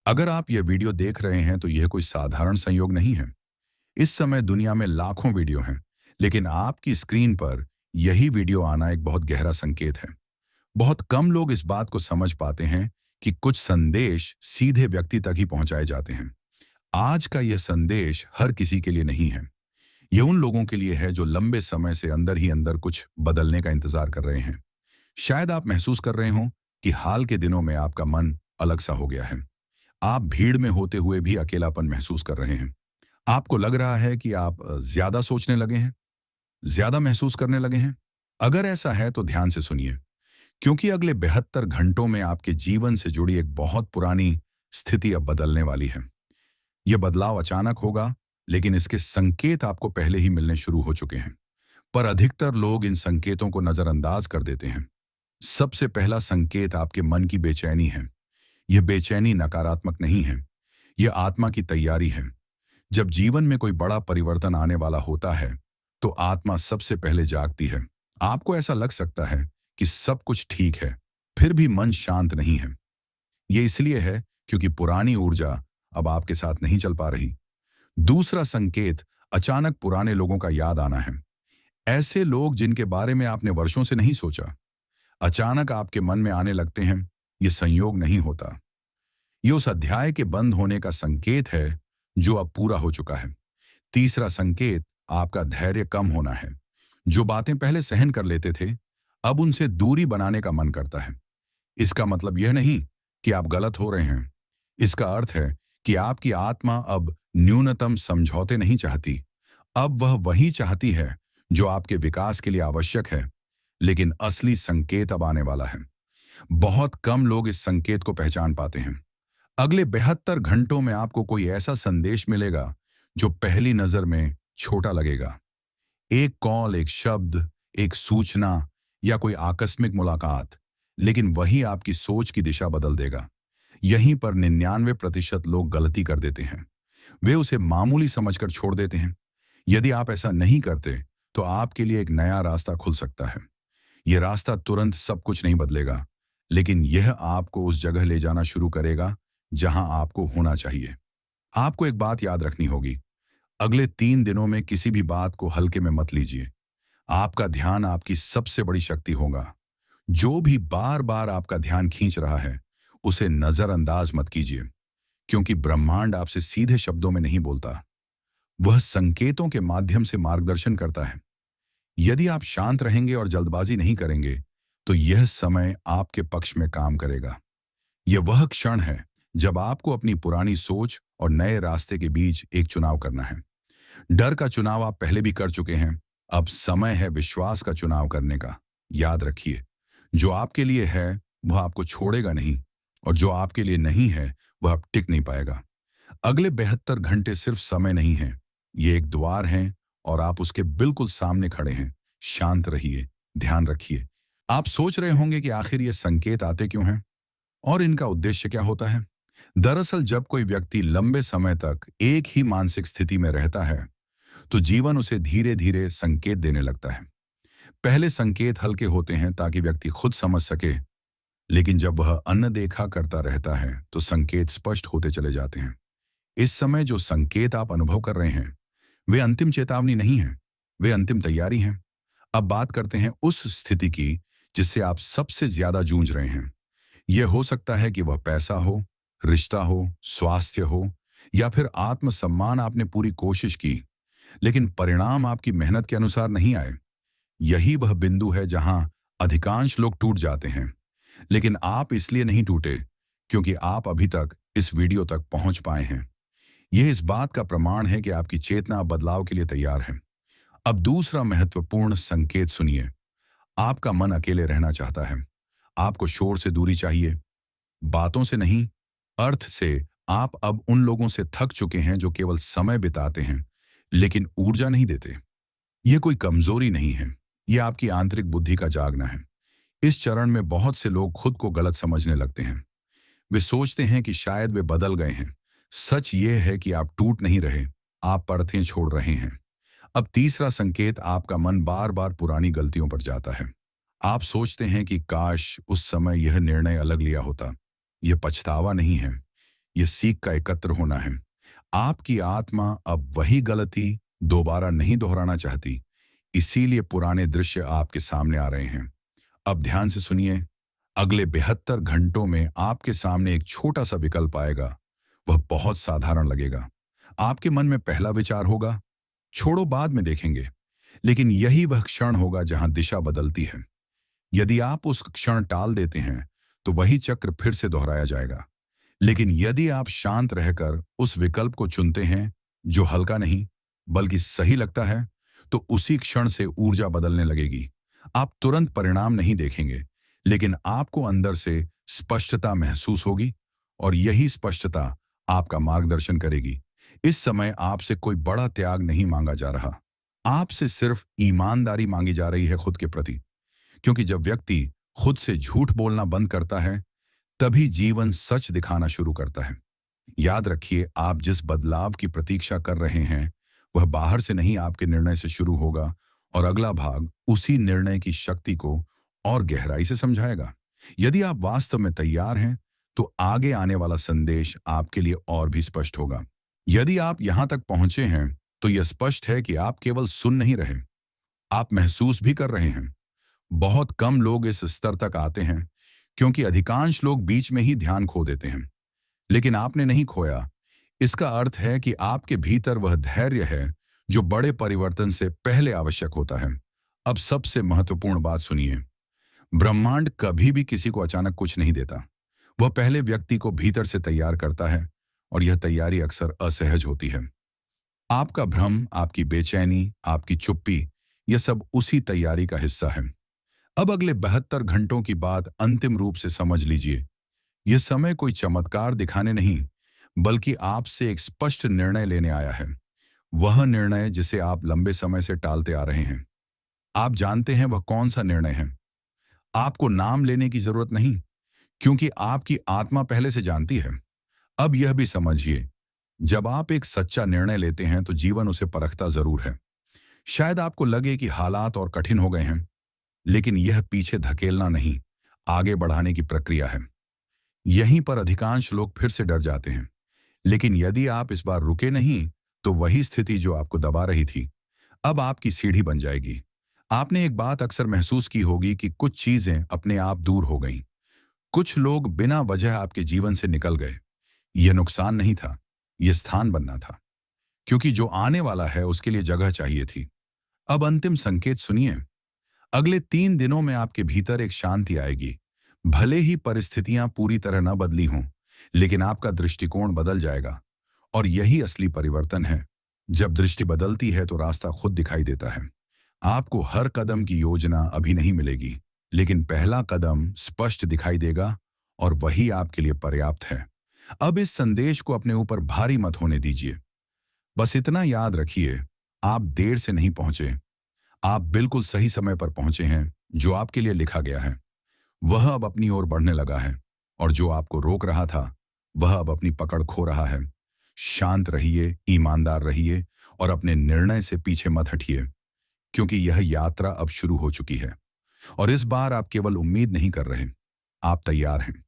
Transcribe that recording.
अगर आप यह वीडियो देख रहे हैं तो यह कोई साधारण संयोग नहीं है। इस समय दुनिया में लाखों वीडियो हैं, लेकिन आपकी स्क्रीन पर यही वीडियो आना एक बहुत गहरा संकेत है। बहुत कम लोग इस बात को समझ पाते हैं कि कुछ संदेश सीधे व्यक्ति तक ही पहुंचाए जाते हैं। आज का यह संदेश हर किसी के लिए नहीं है। यह उन लोगों के लिए है जो लंबे समय से अंदर ही अंदर कुछ बदलने का इंतजार कर रहे हैं। शायद आप महसूस कर रहे हो कि हाल के दिनों में आपका मन अलग सा हो गया है। आप भीड़ में होते हुए भी अकेलापन महसूस कर रहे हैं। आपको लग रहा है कि आप ज्यादा सोचने लगे हैं, ज्यादा महसूस करने लगे हैं। अगर ऐसा है तो ध्यान से सुनिए, क्योंकि अगले 72 घंटों में आपके जीवन से जुड़ी एक बहुत पुरानी स्थिति अब बदलने वाली है। यह बदलाव अचानक होगा, लेकिन इसके संकेत आपको पहले ही मिलने शुरू हो चुके हैं। पर अधिकतर लोग इन संकेतों को नजरअंदाज कर देते हैं। सबसे पहला संकेत आपके मन की बेचैनी है। यह बेचैनी नकारात्मक नहीं है, यह आत्मा की तैयारी है। जब जीवन में कोई बड़ा परिवर्तन आने वाला होता है, तो आत्मा सबसे पहले जागती है। आपको ऐसा लग सकता है कि सब कुछ ठीक है, फिर भी मन शांत नहीं है। यह इसलिए है क्योंकि पुरानी ऊर्जा अब आपके साथ नहीं चल पा रही। दूसरा संकेत अचानक पुराने लोगों का याद आना है। ऐसे लोग जिनके बारे में आपने वर्षों से नहीं सोचा, अचानक आपके मन में आने लगते हैं। यह संयोग नहीं होता, ये उस अध्याय के बंद होने का संकेत है जो अब पूरा हो चुका है। तीसरा संकेत आपका धैर्य कम होना है। जो बातें पहले सहन कर लेते थे, अब उनसे दूरी बनाने का मन करता है। इसका मतलब यह नहीं कि आप गलत हो रहे हैं। इसका अर्थ है कि आपकी आत्मा अब न्यूनतम समझौते नहीं चाहती। अब वह वही चाहती है जो आपके विकास के लिए आवश्यक है। लेकिन असली संकेत अब आने वाला है। बहुत कम लोग इस संकेत को पहचान पाते हैं। अगले 72 घंटों में आपको कोई ऐसा संदेश मिलेगा जो पहली नजर में छोटा लगेगा। एक कॉल, एक शब्द, एक सूचना या कोई आकस्मिक मुलाकात, लेकिन वही आपकी सोच की दिशा बदल देगा। यहीं पर 99% लोग गलती कर देते हैं। वे उसे मामूली समझकर छोड़ देते हैं। यदि आप ऐसा नहीं करते, तो आपके लिए एक नया रास्ता खुल सकता है। यह रास्ता तुरंत सब कुछ नहीं बदलेगा, लेकिन यह आपको उस जगह ले जाना शुरू करेगा जहां आपको होना चाहिए। आपको एक बात याद रखनी होगी, अगले 3 दिनों में किसी भी बात को हल्के में मत लीजिए। आपका ध्यान आपकी सबसे बड़ी शक्ति होगा। जो भी बार बार आपका ध्यान खींच रहा है, उसे नजरअंदाज मत कीजिए, क्योंकि ब्रह्मांड आपसे सीधे शब्दों में नहीं बोलता। वह संकेतों के माध्यम से मार्गदर्शन करता है। यदि आप शांत रहेंगे और जल्दबाजी नहीं करेंगे, तो यह समय आपके पक्ष में काम करेगा। यह वह क्षण है जब आपको अपनी पुरानी सोच और नए रास्ते के बीच एक चुनाव करना है। डर का चुनाव आप पहले भी कर चुके हैं। अब समय है विश्वास का चुनाव करने का। याद रखिए, जो आपके लिए है वह आपको छोड़ेगा नहीं, और जो आपके लिए नहीं है वह अब टिक नहीं पाएगा। अगले 72 घंटे सिर्फ समय नहीं है, ये एक द्वार है, और आप उसके बिल्कुल सामने खड़े हैं। शांत रहिए, ध्यान रखिए। आप सोच रहे होंगे कि आखिर ये संकेत आते क्यों हैं और इनका उद्देश्य क्या होता है। दरअसल जब कोई व्यक्ति लंबे समय तक एक ही मानसिक स्थिति में रहता है, तो जीवन उसे धीरे धीरे संकेत देने लगता है। पहले संकेत हल्के होते हैं ताकि व्यक्ति खुद समझ सके, लेकिन जब वह अनदेखा करता रहता है तो संकेत स्पष्ट होते चले जाते हैं। इस समय जो संकेत आप अनुभव कर रहे हैं, वे अंतिम चेतावनी नहीं है, वे अंतिम तैयारी हैं। अब बात करते हैं उस स्थिति की जिससे आप सबसे ज्यादा जूझ रहे हैं। यह हो सकता है कि वह पैसा हो, रिश्ता हो, स्वास्थ्य हो, या फिर आत्मसम्मान। आपने पूरी कोशिश की, लेकिन परिणाम आपकी मेहनत के अनुसार नहीं आए। यही वह बिंदु है जहां अधिकांश लोग टूट जाते हैं। लेकिन आप इसलिए नहीं टूटे क्योंकि आप अभी तक इस वीडियो तक पहुंच पाए हैं। यह इस बात का प्रमाण है कि आपकी चेतना बदलाव के लिए तैयार है। अब दूसरा महत्वपूर्ण संकेत सुनिए। आपका मन अकेले रहना चाहता है। आपको शोर से दूरी चाहिए, बातों से नहीं, अर्थ से। आप अब उन लोगों से थक चुके हैं जो केवल समय बिताते हैं लेकिन ऊर्जा नहीं देते। यह कोई कमजोरी नहीं है, यह आपकी आंतरिक बुद्धि का जागना है। इस चरण में बहुत से लोग खुद को गलत समझने लगते हैं। वे सोचते हैं कि शायद वे बदल गए हैं। सच यह है कि आप टूट नहीं रहे, आप परतें छोड़ रहे हैं। अब तीसरा संकेत, आपका मन बार बार पुरानी गलतियों पर जाता है। आप सोचते हैं कि काश उस समय यह निर्णय अलग लिया होता। यह पछतावा नहीं है, यह सीख का एकत्र होना है। आपकी आत्मा अब वही गलती दोबारा नहीं दोहराना चाहती, इसीलिए पुराने दृश्य आपके सामने आ रहे हैं। अब ध्यान से सुनिए, अगले 72 घंटों में आपके सामने एक छोटा सा विकल्प आएगा। वह बहुत साधारण लगेगा। आपके मन में पहला विचार होगा, छोड़ो बाद में देखेंगे। लेकिन यही वह क्षण होगा जहां दिशा बदलती है। यदि आप उस क्षण टाल देते हैं तो वही चक्र फिर से दोहराया जाएगा। लेकिन यदि आप शांत रहकर उस विकल्प को चुनते हैं जो हल्का नहीं बल्कि सही लगता है, तो उसी क्षण से ऊर्जा बदलने लगेगी। आप तुरंत परिणाम नहीं देखेंगे, लेकिन आपको अंदर से स्पष्टता महसूस होगी, और यही स्पष्टता आपका मार्गदर्शन करेगी। इस समय आपसे कोई बड़ा त्याग नहीं मांगा जा रहा, आपसे सिर्फ ईमानदारी मांगी जा रही है खुद के प्रति। क्योंकि जब व्यक्ति खुद से झूठ बोलना बंद करता है, तभी जीवन सच दिखाना शुरू करता है। याद रखिए, आप जिस बदलाव की प्रतीक्षा कर रहे हैं वह बाहर से नहीं, आपके निर्णय से शुरू होगा, और अगला भाग उसी निर्णय की शक्ति को और गहराई से समझाएगा। यदि आप वास्तव में तैयार हैं तो आगे आने वाला संदेश आपके लिए और भी स्पष्ट होगा। यदि आप यहां तक पहुंचे हैं तो यह स्पष्ट है कि आप केवल सुन नहीं रहे, आप महसूस भी कर रहे हैं। बहुत कम लोग इस स्तर तक आते हैं, क्योंकि अधिकांश लोग बीच में ही ध्यान खो देते हैं। लेकिन आपने नहीं खोया। इसका अर्थ है कि आपके भीतर वह धैर्य है जो बड़े परिवर्तन से पहले आवश्यक होता है। अब सबसे महत्वपूर्ण बात सुनिए, ब्रह्मांड कभी भी किसी को अचानक कुछ नहीं देता। वह पहले व्यक्ति को भीतर से तैयार करता है, और यह तैयारी अक्सर असहज होती है। आपका भ्रम, आपकी बेचैनी, आपकी चुप्पी, यह सब उसी तैयारी का हिस्सा है। अब अगले 72 घंटों की बात अंतिम रूप से समझ लीजिए। यह समय कोई चमत्कार दिखाने नहीं, बल्कि आपसे एक स्पष्ट निर्णय लेने आया है। वह निर्णय जिसे आप लंबे समय से टालते आ रहे हैं। आप जानते हैं वह कौन सा निर्णय है। आपको नाम लेने की जरूरत नहीं, क्योंकि आपकी आत्मा पहले से जानती है। अब यह भी समझिए, जब आप एक सच्चा निर्णय लेते हैं तो जीवन उसे परखता जरूर है। शायद आपको लगे कि हालात और कठिन हो गए हैं, लेकिन यह पीछे धकेलना नहीं, आगे बढ़ाने की प्रक्रिया है। यहीं पर अधिकांश लोग फिर से डर जाते हैं। लेकिन यदि आप इस बार रुके नहीं, तो वही स्थिति जो आपको दबा रही थी अब आपकी सीढ़ी बन जाएगी। आपने एक बात अक्सर महसूस की होगी कि कुछ चीजें अपने आप दूर हो गईं। कुछ लोग बिना वजह आपके जीवन से निकल गए। यह नुकसान नहीं था, यह स्थान बनना था, क्योंकि जो आने वाला है उसके लिए जगह चाहिए थी। अब अंतिम संकेत सुनिए, अगले 3 दिनों में आपके भीतर एक शांति आएगी। भले ही परिस्थितियां पूरी तरह न बदली हों, लेकिन आपका दृष्टिकोण बदल जाएगा। और यही असली परिवर्तन है। जब दृष्टि बदलती है तो रास्ता खुद दिखाई देता है। आपको हर कदम की योजना अभी नहीं मिलेगी, लेकिन पहला कदम स्पष्ट दिखाई देगा, और वही आपके लिए पर्याप्त है। अब इस संदेश को अपने ऊपर भारी मत होने दीजिए। बस इतना याद रखिए, आप देर से नहीं पहुंचे, आप बिल्कुल सही समय पर पहुंचे हैं। जो आपके लिए लिखा गया है वह अब अपनी ओर बढ़ने लगा है, और जो आपको रोक रहा था वह अब अपनी पकड़ खो रहा है। शांत रहिए, ईमानदार रहिए, और अपने निर्णय से पीछे मत हटिए, क्योंकि यह यात्रा अब शुरू हो चुकी है। और इस बार आप केवल उम्मीद नहीं कर रहे, आप तैयार हैं।